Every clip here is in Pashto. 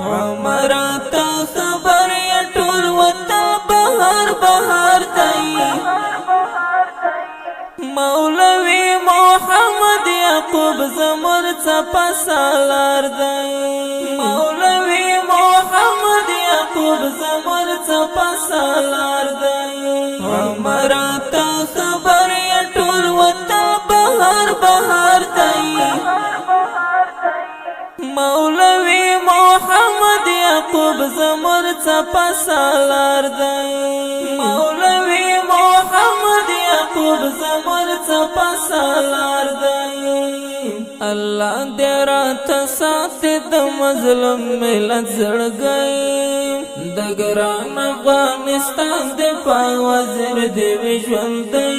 عمره ته خبر یې ټول وطن بهار بهار دی مولوی محمد یعقوب زمر څپه سالار دی مولوی محمد یعقوب زمر څپه سالار دی عمره ته خبر یې ټول وطن بهار بهار دی مولوی محمد یعقوب زمر څپه سالار دی مولوی محمد یعقوب زمر څپه سالار دی الله دې راته ساتي د مظلوم ملت زړګی د ګران افغانستان دفاع وزیر دې ژوندی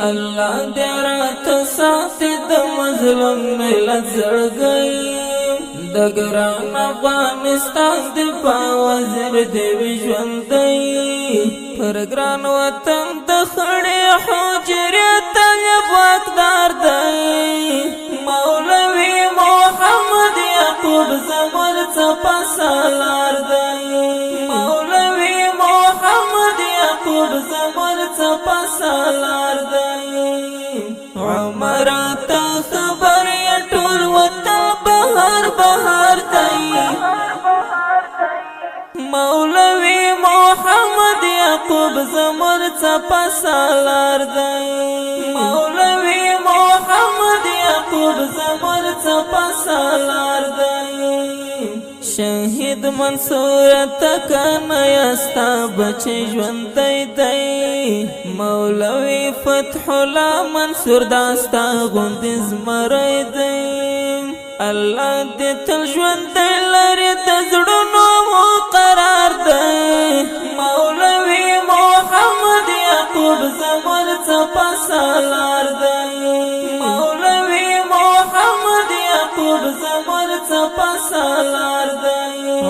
الله دې راته ساتي د مظلوم ملت زړګی د ګران افغانستان دفاع وزیر دې ژوندی پر ګران وطن د خړې حجرې طالب واکدار دی مولوی محمد یعقوب زمر څپه سالار دی مولوی محمد یعقوب زمر څپه سالار دی عمره ته خبر یې ټول وطن بهار بهار دی مولوی محمد یعقوب زمر څپه سالار دی مولوی محمد یعقوب زمر څپه سالار دی شهید منصور تکانه یستا بچی ژوندی دی مولوی فتح الله منصور داستا غوندې زمری دی الله دې تل ژوندی لري د زړونو قرار دی مولوی محمد یعقوب زمر څپه سالار دی مولوی محمد یعقوب زمر څپه سالار دی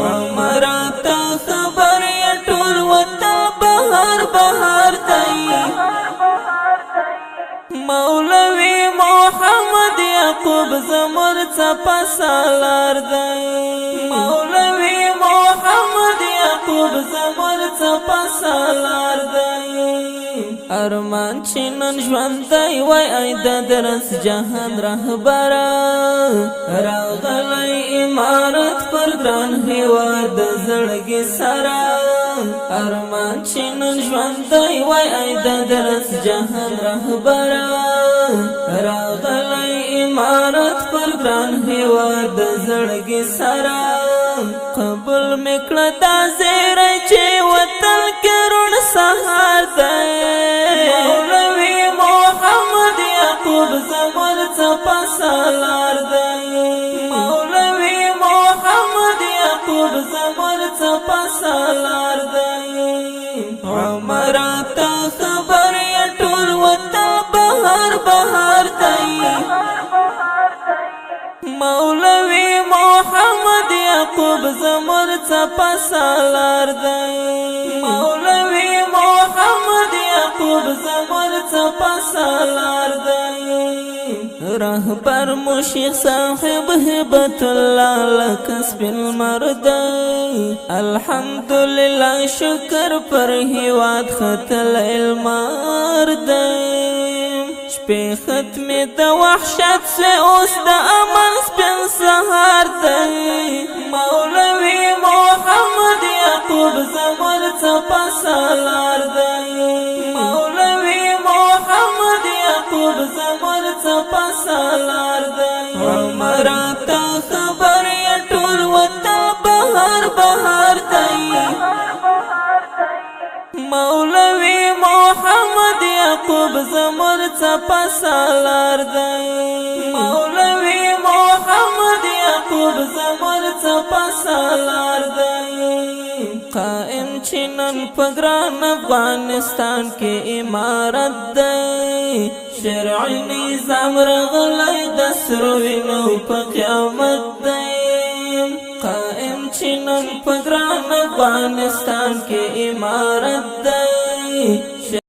عمره ته خبر یې ټول وطن بهار بهار دی مولوی محمد یعقوب زمر څپه سالار دی مولوی محمد یعقوب زمر څپه سالار دی ارمان چې نن ژوندی وای ای د درس جهان رهبره راغلی امارت پر ګران هیواد د زړګي سره ارمان چې نن ژوندی وای ای د درس جهان رهبره راغلی امارت پر ګران هیواد د زړګي سره قبول میکړه دا زیری چې وطن کې روڼ سهار دی مولوی محمد یعقوب زمر څپه سالار دی مولوی محمد یعقوب زمر څپه سالار دی عمره ته خبر یې ټول وطن بهار بهار دی مولوی محمد یعقوب زمر څپه سالار دی مولوی محمد یعقوب زمر څپه سالار دی رهبر مشیخ صاحب هبت الله لکسب المرد الحمدلله شکر پر هیواد خطل المار دی شپې ختمې د وحشت سے اوس د امن سپین سهار دی مولوی محمد یعقوب زمر څپه سالار دی مولوی محمد یعقوب زمر څپه سالار دی عمره ته خبر یې ټول وطن بهار بهار دی مولوی محمد یعقوب زمر څپه سالار دی مولوی محمد یعقوب زمر څپه سالار دی قائم چې نن په ګران افغانستان کې امارت دی شرعي نظام رغلی د سرو وینو په قیامت دی قائم چې نن په ګران افغانستان کې امارت دی